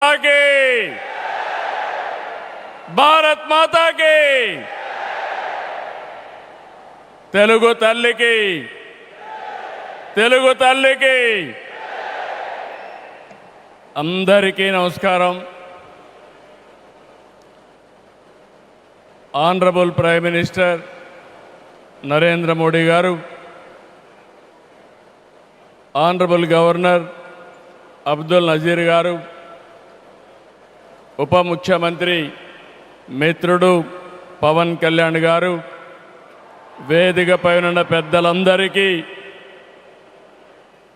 की भारत माता की తెలుగు తల్లికి అందరికీ నమస్కారం. Honourable prime minister Narendra Modi గారు, ఆనరబుల్ గవర్నర్ అబ్దుల్ నజీర్ గారు, ఉప ముఖ్యమంత్రి మిత్రుడు పవన్ కళ్యాణ్ గారు, వేదిక పైన పెద్దలందరికీ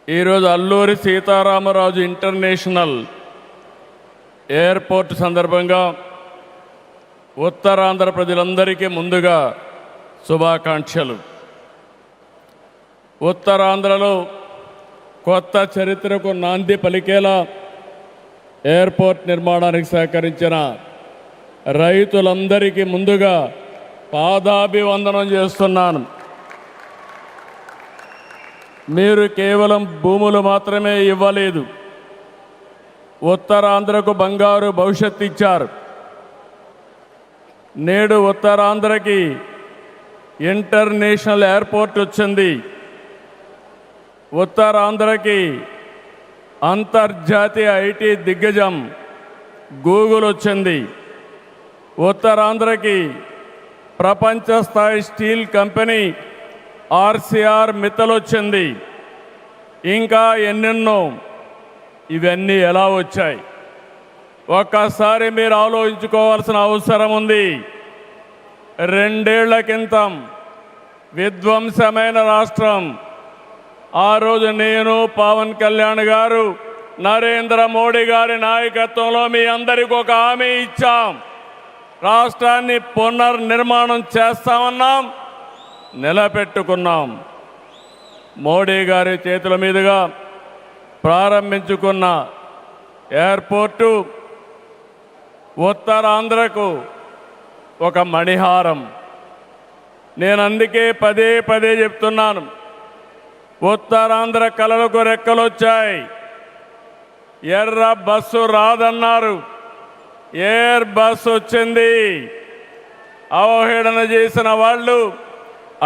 ఈరోజు అల్లూరి సీతారామరాజు ఇంటర్నేషనల్ ఎయిర్పోర్ట్ సందర్భంగా ఉత్తరాంధ్ర ప్రజలందరికీ ముందుగా శుభాకాంక్షలు. ఉత్తరాంధ్రలో కొత్త చరిత్రకు నాంది పలికేలా ఎయిర్పోర్ట్ నిర్మాణానికి సహకరించిన రైతులందరికీ ముందుగా పాదాభివందనం చేస్తున్నాను. మీరు కేవలం భూములు మాత్రమే ఇవ్వలేదు, ఉత్తరాంధ్రకు బంగారు భవిష్యత్తు ఇచ్చారు. నేడు ఉత్తరాంధ్రకి ఇంటర్నేషనల్ ఎయిర్పోర్ట్ వచ్చింది. ఉత్తరాంధ్రకి అంతర్జాతీయ ఐటీ దిగ్గజం గూగుల్ వచ్చింది. ఉత్తరాంధ్రకి ప్రపంచ స్థాయి స్టీల్ కంపెనీ ఆర్సీఆర్ మిత్తల్ వచ్చింది. ఇంకా ఎన్నెన్నో. ఇవన్నీ ఎలా వచ్చాయి? ఒక్కసారి మీరు ఆలోచించుకోవాల్సిన అవసరం ఉంది. 2 ఏళ్ల క్రితం విధ్వంసమైన రాష్ట్రం. ఆ రోజు నేను, పవన్ కళ్యాణ్ గారు, నరేంద్ర మోడీ గారి నాయకత్వంలో మీ అందరికీ ఒక హామీ ఇచ్చాం. రాష్ట్రాన్ని పునర్నిర్మాణం చేస్తామన్నాం, నిలబెట్టుకున్నాం. మోడీ గారి చేతుల మీదుగా ప్రారంభించుకున్న ఎయిర్పోర్టు ఉత్తరాంధ్రకు ఒక మణిహారం. నేను అందుకే పదే పదే చెప్తున్నాను, ఉత్తరాంధ్ర కలలకు రెక్కలొచ్చాయి. ఎర్ర బస్సు రాదన్నారు, ఎయిర్ బస్ వచ్చింది. అవహేళన చేసిన వాళ్ళు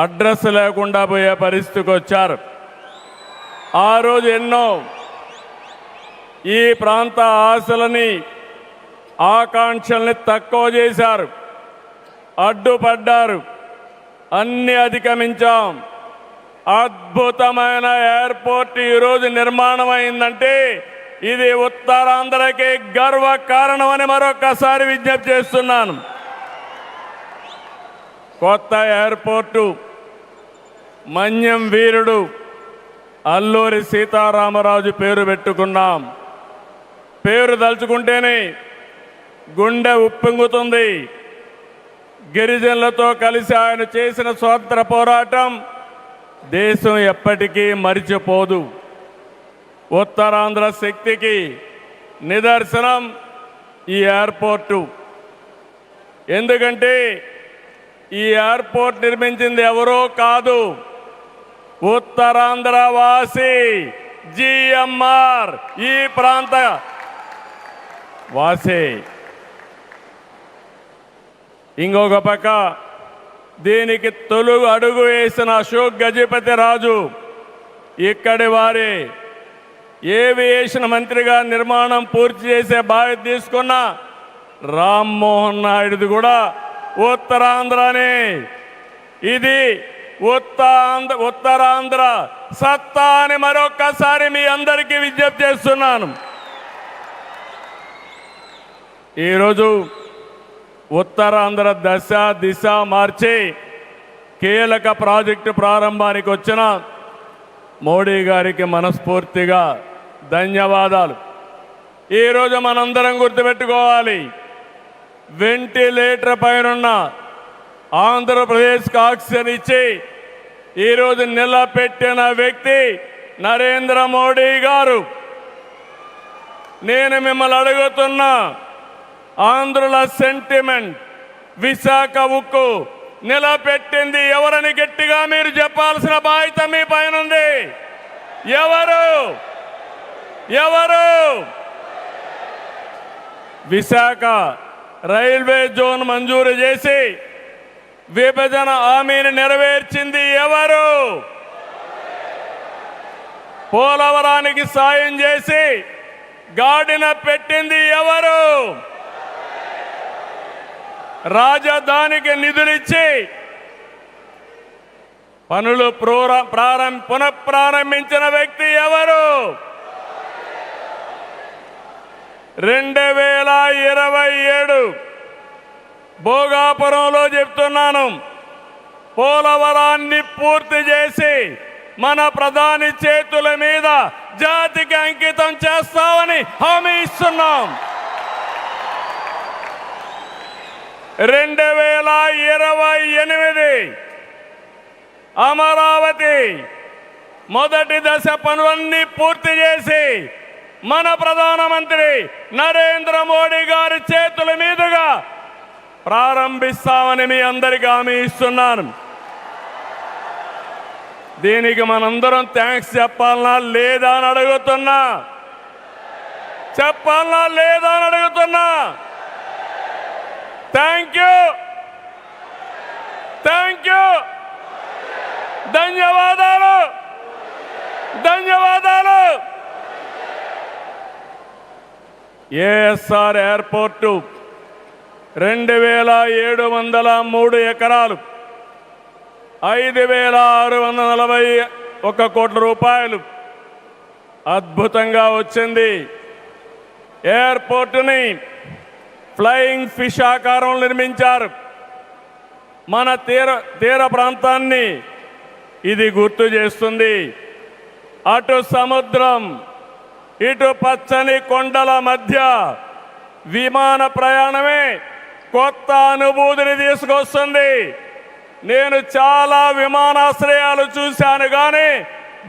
అడ్రస్ లేకుండా పోయే పరిస్థితికి వచ్చారు. ఆ రోజు ఎన్నో ఈ ప్రాంత ఆశలని, ఆకాంక్షల్ని తక్కువ చేశారు, అడ్డుపడ్డారు. అన్ని అధిగమించాం. అద్భుతమైన ఎయిర్పోర్ట్ ఈరోజు నిర్మాణం అయిందంటే ఇది ఉత్తరాంధ్రకి గర్వ కారణమని మరొకసారి విజ్ఞప్తి చేస్తున్నాను. కొత్త ఎయిర్పోర్టు మన్యం వీరుడు అల్లూరి సీతారామరాజు పేరు పెట్టుకున్నాం. పేరు తలుచుకుంటేనే గుండె ఉప్పొంగుతుంది. గిరిజనులతో కలిసి ఆయన చేసిన స్వాతంత్ర పోరాటం దేశం ఎప్పటికీ మరిచిపోదు. ఉత్తరాంధ్ర శక్తికి నిదర్శనం ఈ ఎయిర్పోర్టు. ఎందుకంటే ఈ ఎయిర్పోర్ట్ నిర్మించింది ఎవరో కాదు, ఉత్తరాంధ్ర వాసి జిఎంఆర్, ఈ ప్రాంత వాసి. ఇంకొక పక్క దీనికి తొలుగు అడుగు వేసిన అశోక్ గజపతి రాజు ఇక్కడి వారే. ఏవియేషన్ మంత్రిగా నిర్మాణం పూర్తి చేసే బాధ్యత తీసుకున్న రామ్మోహన్ నాయుడుది కూడా ఉత్తరాంధ్రనే. ఇది ఉత్తరాంధ్ర సత్తా అని మరొక్కసారి మీ అందరికీ విజ్ఞప్తి చేస్తున్నాను. ఈరోజు ఉత్తరాంధ్ర దశ దిశ మార్చి కీలక ప్రాజెక్టు ప్రారంభానికి వచ్చిన మోడీ గారికి మనస్ఫూర్తిగా ధన్యవాదాలు. ఈరోజు మనందరం గుర్తుపెట్టుకోవాలి, వెంటిలేటర్ పైనున్న ఆంధ్రప్రదేశ్కి ఆక్సిజన్ ఇచ్చి ఈరోజు నిలబెట్టిన వ్యక్తి నరేంద్ర మోడీ గారు. నేను మిమ్మల్ని అడుగుతున్నా, ఆంధ్రుల సెంటిమెంట్ విశాఖ ఉక్కు నిలబెట్టింది ఎవరని గట్టిగా మీరు చెప్పాల్సిన బాధ్యత మీ పైన ఉంది. ఎవరు? విశాఖ రైల్వే జోన్ మంజూరు చేసి విభజన హామీని నెరవేర్చింది ఎవరు? పోలవరానికి సాయం చేసి గాడిన పెట్టింది ఎవరు? రాజధానికి నిధులిచ్చి పనులు పునఃప్రారంభించిన వ్యక్తి ఎవరు? 2027 భోగాపురంలో చెప్తున్నాను, పోలవరాన్ని పూర్తి చేసి మన ప్రధాని చేతుల మీద జాతికి అంకితం చేస్తామని హామీ ఇస్తున్నాం. 2028 అమరావతి మొదటి దశ పనులన్నీ పూర్తి చేసి మన ప్రధానమంత్రి నరేంద్ర మోడీ గారి చేతుల మీదుగా ప్రారంభిస్తామని మీ అందరికీ హామీ ఇస్తున్నాను. దీనికి మనందరం థ్యాంక్స్ చెప్పాలనా లేదా అని అడుగుతున్నా. చెప్పాలనా లేదా అని అడుగుతున్నా. థ్యాంక్ యూ, థ్యాంక్ యూ, ధన్యవాదాలు, ధన్యవాదాలు. ఏఎస్ఆర్ ఎయిర్పోర్టు 2703 ఎకరాలు, 5641 కోట్ల రూపాయలు అద్భుతంగా వచ్చింది. ఎయిర్పోర్టుని ఫ్లయింగ్ ఫిష్ ఆకారంలో నిర్మించారు. మన తీర ప్రాంతాన్ని ఇది గుర్తు చేస్తుంది. అటు సముద్రం, ఇటు పచ్చని కొండల మధ్య విమాన ప్రయాణమే కొత్త అనుభూతిని తీసుకొస్తుంది. నేను చాలా విమానాశ్రయాలు చూశాను, కానీ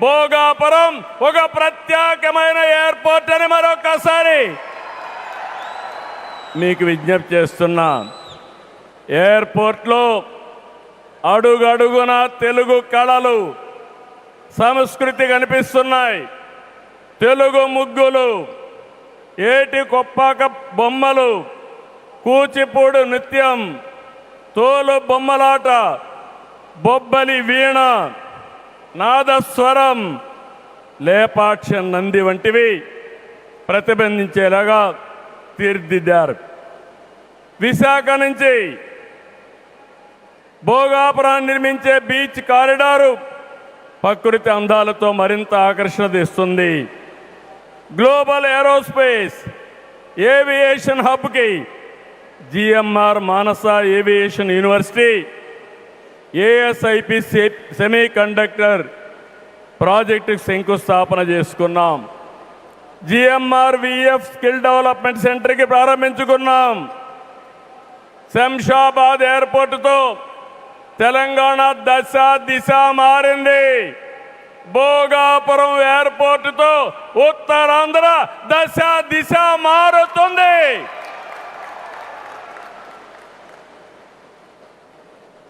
భోగాపురం ఒక ప్రత్యేకమైన ఎయిర్పోర్ట్ అని మరొకసారి మీకు విజ్ఞప్తి చేస్తున్నా. ఎయిర్పోర్ట్లో అడుగడుగున తెలుగు కళలు, సంస్కృతి కనిపిస్తున్నాయి. తెలుగు ముగ్గులు, ఏటి కొప్పాక బొమ్మలు, కూచిపూడి నృత్యం, తోలు బొమ్మలాట, బొబ్బలి వీణ, నాదస్వరం, లేపాక్ష నంది వంటివి ప్రతిబింబించేలాగా తీర్చిదిద్దారు. విశాఖ నుంచి భోగాపురాన్ని నిర్మించే బీచ్ కారిడారు ప్రకృతి అందాలతో మరింత ఆకర్షణ తెస్తుంది. గ్లోబల్ ఏరోస్పేస్ ఏవియేషన్ హబ్కి GMR Manasa aviation university, ASIP semiconductor ప్రాజెక్టుకు శంకుస్థాపన చేసుకున్నాం. జిఎంఆర్ విఎఫ్ స్కిల్ డెవలప్మెంట్ సెంటర్కి ప్రారంభించుకున్నాం. శంషాబాద్ ఎయిర్పోర్టుతో తెలంగాణ దశ దిశ మారింది. భోగాపురం ఎయిర్పోర్టుతో ఉత్తరాంధ్ర దశ దిశ మారుతుంది.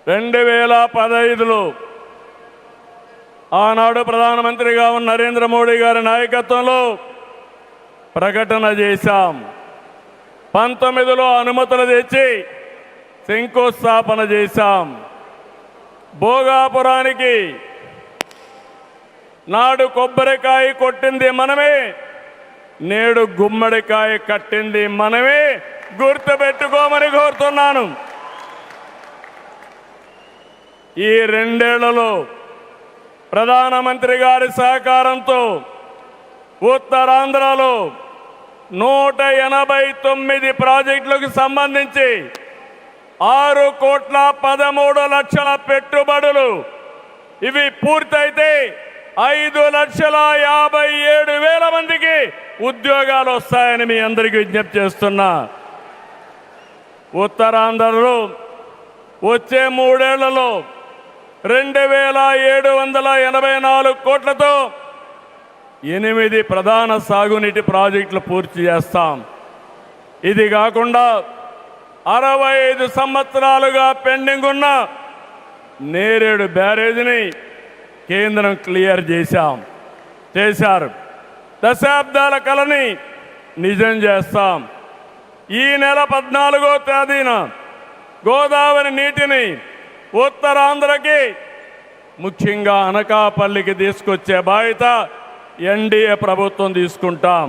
2015లో ఆనాడు ప్రధానమంత్రిగా ఉన్న నరేంద్ర మోడీ గారి నాయకత్వంలో ప్రకటన చేశాం. 19లో అనుమతులు తెచ్చి శంకుస్థాపన చేశాం. భోగాపురానికి నాడు కొబ్బరికాయ కొట్టింది మనమే, నేడు గుమ్మడికాయ కట్టింది మనమే. గుర్తుపెట్టుకోమని కోరుతున్నాను. ఈ 2 ఏళ్లలో ప్రధానమంత్రి గారి సహకారంతో ఉత్తరాంధ్రలో 189 ప్రాజెక్టులకు సంబంధించి 6,13,00,000 పెట్టుబడులు. ఇవి పూర్తయితే 5,57,000 మందికి ఉద్యోగాలు వస్తాయని మీ అందరికీ విజ్ఞప్తి చేస్తున్నా. ఉత్తరాంధ్రలో వచ్చే 3 ఏళ్లలో 2,784 కోట్లతో 8 ప్రధాన సాగునీటి ప్రాజెక్టులు పూర్తి చేస్తాం. ఇది కాకుండా 65 సంవత్సరాలుగా పెండింగ్ ఉన్న నేరేడు బ్యారేజీని కేంద్రం క్లియర్ చేశారు. దశాబ్దాల కలని నిజం చేస్తాం. ఈ నెల 14వ తేదీన గోదావరి నీటిని ఉత్తరాంధ్రకి ముఖ్యంగా అనకాపల్లికి తీసుకొచ్చే బాధ్యత ఎన్డీఏ ప్రభుత్వం తీసుకుంటాం.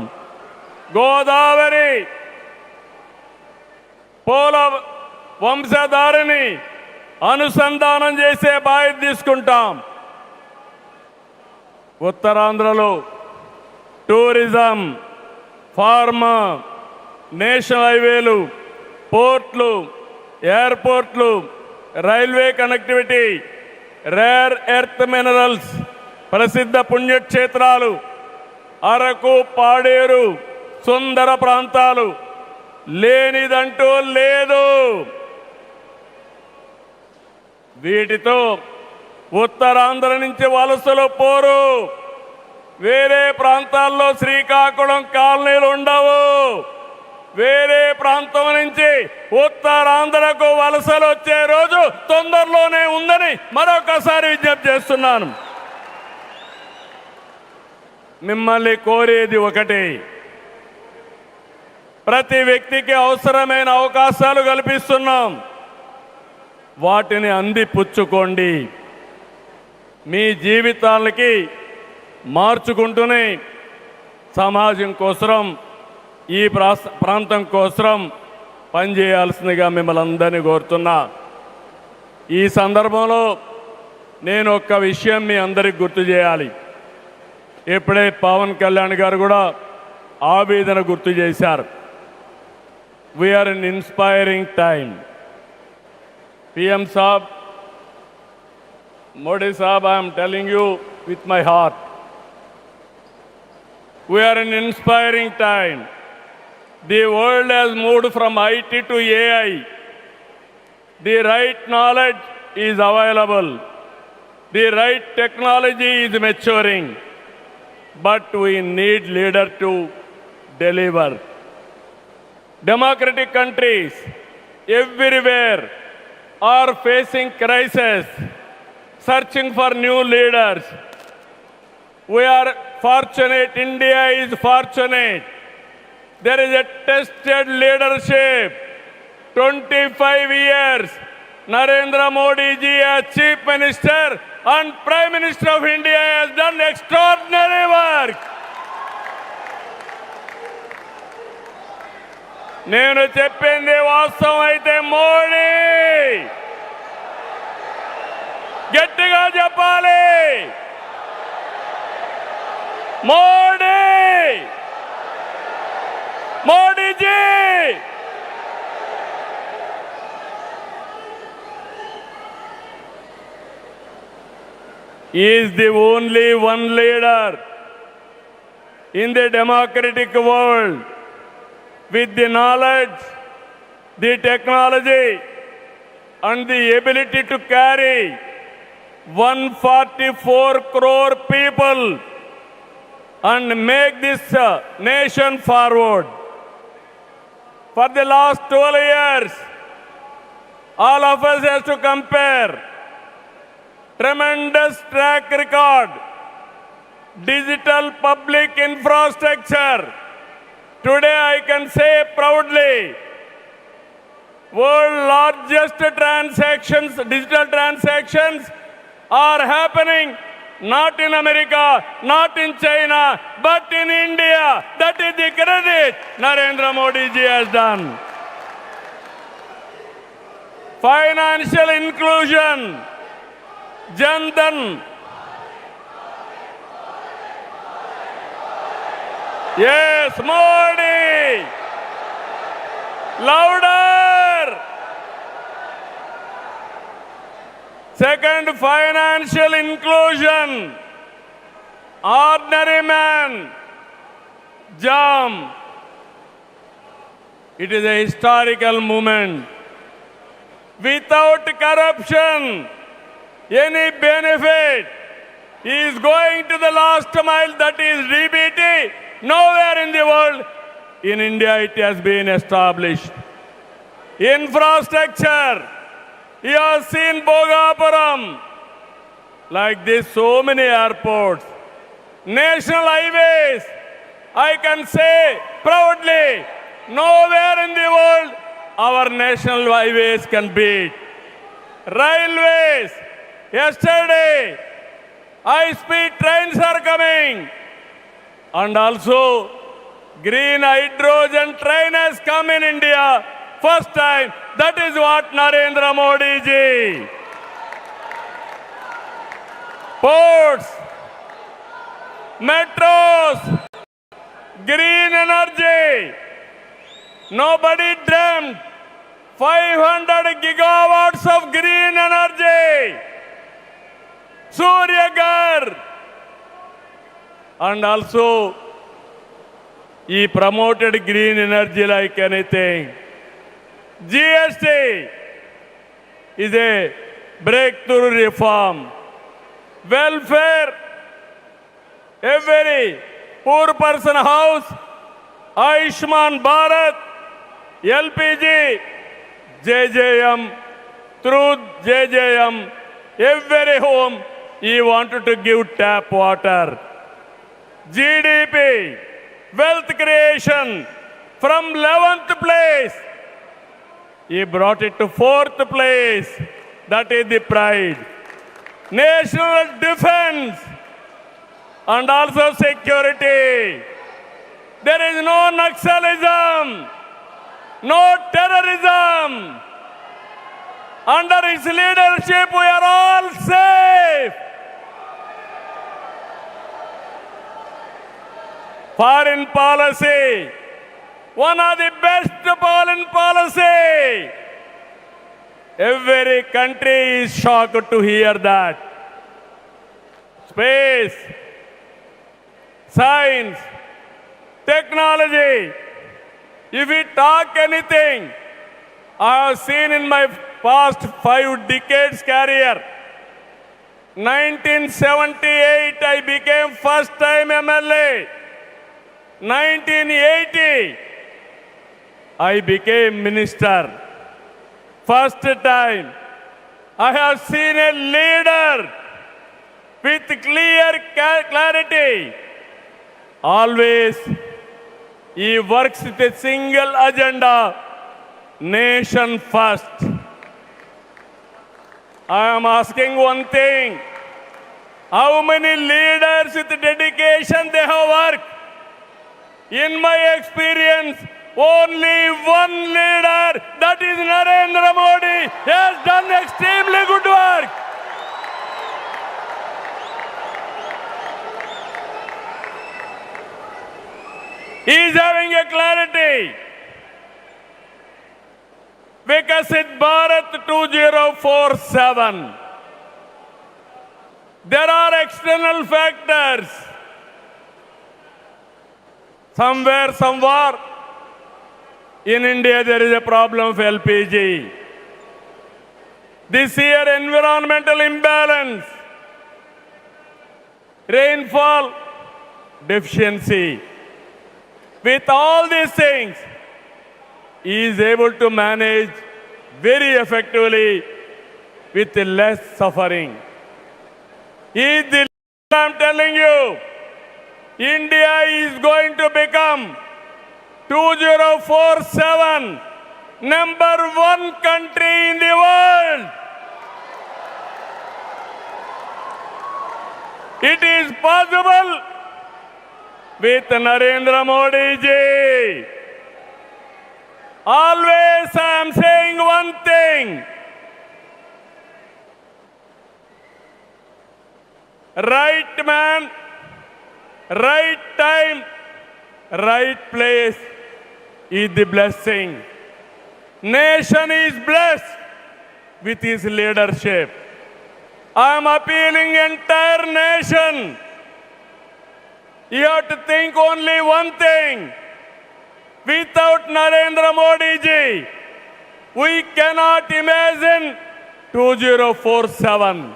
గోదావరి పోల వంశధారిని అనుసంధానం చేసే బాధ్యత తీసుకుంటాం. ఉత్తరాంధ్రలో టూరిజం, ఫార్మా, నేషనల్ హైవేలు, పోర్ట్లు, ఎయిర్పోర్ట్లు, railway connectivity, rare earth minerals, ప్రసిద్ధ పుణ్యక్షేత్రాలు, అరకు, పాడేరు, సుందర ప్రాంతాలు లేనిదంటూ లేదు. వీటితో ఉత్తరాంధ్ర నుంచి వలసలు పోరు. వేరే ప్రాంతాల్లో శ్రీకాకుళం కాలనీలు ఉండవు. వేరే ప్రాంతం నుంచి ఉత్తరాంధ్రకు వలసలు వచ్చే రోజు తొందరలోనే ఉందని మరొకసారి విజ్ఞప్తి చేస్తున్నాను. మిమ్మల్ని కోరేది ఒకటి, ప్రతి వ్యక్తికి అవసరమైన అవకాశాలు కల్పిస్తున్నాం. వాటిని అందిపుచ్చుకోండి. మీ జీవితాలకి మార్చుకుంటూనే సమాజం కోసం, ఈ ప్రాంతం కోసం పనిచేయాల్సిందిగా మిమ్మల్ని అందరినీ కోరుతున్నా. ఈ సందర్భంలో నేను ఒక్క విషయం మీ అందరికి గుర్తు చేయాలి. ఇప్పుడే పవన్ కళ్యాణ్ గారు కూడా ఆవేదన గుర్తు చేశారు. We are in inspiring time. PM Saab, Modi Saab, I am telling you with my heart. We are in inspiring time. The world has moved from IT to AI. The right knowledge is available. The right technology is maturing. But we need leaders to deliver. Democratic countries everywhere are facing crisis, searching for new leaders. We are fortunate, India is fortunate. There is a tested leadership. 25 years, Narendra Modi ji as Chief Minister and Prime Minister of India has done extraordinary work. నేను చెప్పింది వాస్తవం అయితే మోడీ గట్టిగా చెప్పాలి. Modi, Modiji. He is the only one leader in the democratic world with the knowledge, the technology and the ability to carry 144 crore people and make this nation forward. For the last 12 years, all of us have to compare tremendous track record, digital public infrastructure. Today I can say proudly, world largest transactions, digital transactions are happening not in America, not in China, but in India. That is the credit Narendra Modi ji has done. Financial inclusion, Jan Dhan. Yes, Modi. Louder. Second, financial inclusion. Ordinary man, JAM. It is a historical moment. Without corruption, any benefit is going to the last mile, that is DBT. Nowhere in the world, in India it has been established. Infrastructure, you have seen Bhogapuram, like this so many airports. National highways, I can say proudly, nowhere in the world our national highways can beat. Railways, yesterday, high-speed trains are coming. And also, green hydrogen train has come in India. First time, that is what Narendra Modi ji. Ports, metros, green energy. Nobody dreamt 500 gigawatts of green energy. Surya Ghar. And also, he promoted green energy like anything. GST is a breakthrough reform. Welfare, every poor person house, Ayushman Bharat, LPG, JJM, through JJM, every home he wanted to give tap water. GDP, wealth creation, from 11th place, he brought it to 4th place. That is the pride. National defense and also security. There is no Naxalism, no terrorism. Under his leadership, we are all safe. Foreign policy, one of the best foreign policy. Every country is shocked to hear that. Space, science, technology. If we talk anything, I have seen in my past 5 decades career. 1978, I became first time MLA. 1980, I became minister. First time, I have seen a leader with clear clarity. Always, he works with a single agenda, nation first. I am asking one thing, how many leaders with dedication they have worked? In my experience, only one leader, that is Narendra Modi, has done extremely good work. He is having a clarity. Vikasit Bharat 2047. There are external factors. Somewhere, in India, there is a problem of LPG. This year, environmental imbalance, rainfall deficiency. With all these things, he is able to manage very effectively with less suffering. I'm telling you, India is going to become 2047 number 1 country in the world. It is possible with Narendra Modi ji. Always I am saying one thing. Right man, right time, right place is the blessing. Nation is blessed with his leadership. I am appealing entire nation. You have to think only one thing. Without Narendra Modi ji, we cannot imagine 2047.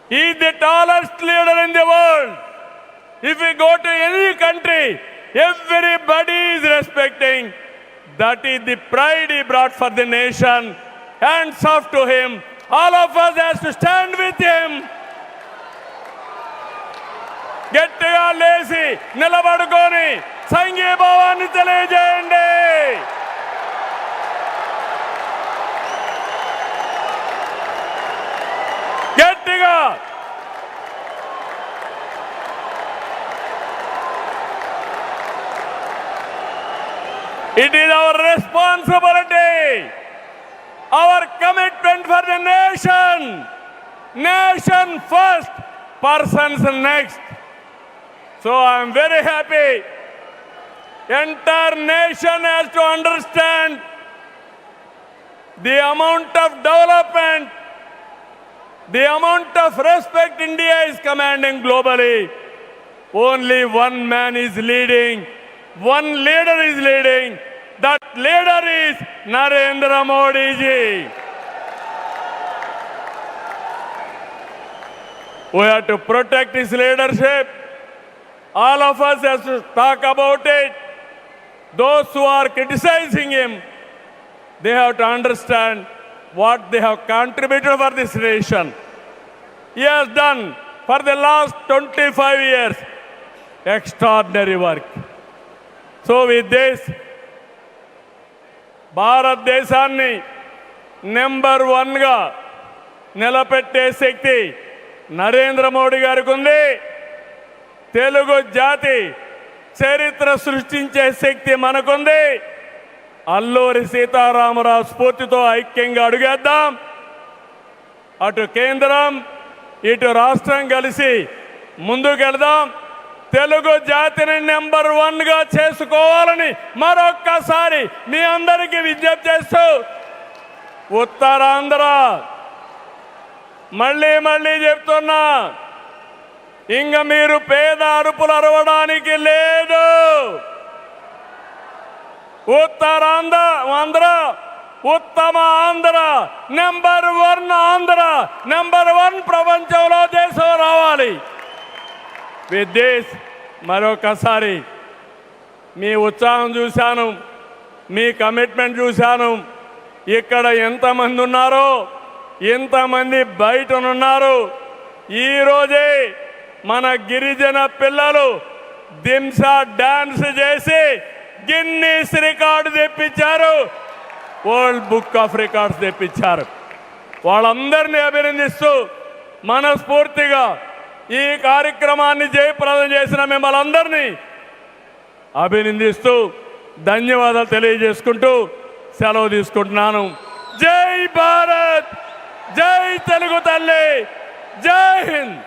He is the tallest leader in the world. If we go to any country, everybody is respecting. That is the pride he brought for the nation. Hands off to him. All of us has to stand with him. గట్టిగా లేచి నిలబడుకొని సంఘీభావాన్ని తెలియజేయండి. గట్టిగా it is our responsibility, our commitment for the nation. Nation first, persons next. So I am very happy. Entire nation has to understand the amount of development, the amount of respect India is commanding globally. Only one man is leading, one leader is leading. That leader is Narendra Modi ji. We have to protect his leadership. All of us have to talk about it. Those who are criticizing him, they have to understand what they have contributed for this nation. He has done for the last 25 years extraordinary work. So with this, భారతదేశాన్ని number 1గా నిలబెట్టే శక్తి నరేంద్ర మోడీ గారికి ఉంది. తెలుగు జాతి చరిత్ర సృష్టించే శక్తి మనకుంది. అల్లూరి సీతారామరాజు స్ఫూర్తితో ఐక్యంగా అడుగేద్దాం. అటు కేంద్రం ఇటు రాష్ట్రం కలిసి ముందుకెళ్దాం. తెలుగు జాతిని నెంబర్ 1గా చేసుకోవాలని మరొక్కసారి మీ అందరికీ విజ్ఞప్తి చేస్తూ, ఉత్తరాంధ్ర మళ్ళీ చెప్తున్నా, ఇంక మీరు పేద అరుపులు అరవడానికి లేదు. ఉత్తరాంధ్ర ఉత్తమ ఆంధ్ర, నెంబర్ 1 ఆంధ్ర, నెంబర్ 1 ప్రపంచంలో దేశం రావాలి. విత్ దిస్ మరొకసారి మీ ఉత్సాహం చూశాను, మీ కమిట్మెంట్ చూశాను. ఇక్కడ ఎంతమంది ఉన్నారో ఎంతమంది బయటనున్నారు. ఈరోజే మన గిరిజన పిల్లలు దింసా డాన్స్ చేసి గిన్నీస్ రికార్డు తెప్పించారు, వరల్డ్ బుక్ ఆఫ్ రికార్డ్స్ తెప్పించారు. వాళ్ళందరినీ అభినందిస్తూ మనస్ఫూర్తిగా ఈ కార్యక్రమాన్ని జయప్రదం చేసిన మిమ్మల్ని అందరినీ అభినందిస్తూ ధన్యవాదాలు తెలియజేసుకుంటూ సెలవు తీసుకుంటున్నాను. జై భారత్, జై తెలుగు తల్లి, జై హింద్.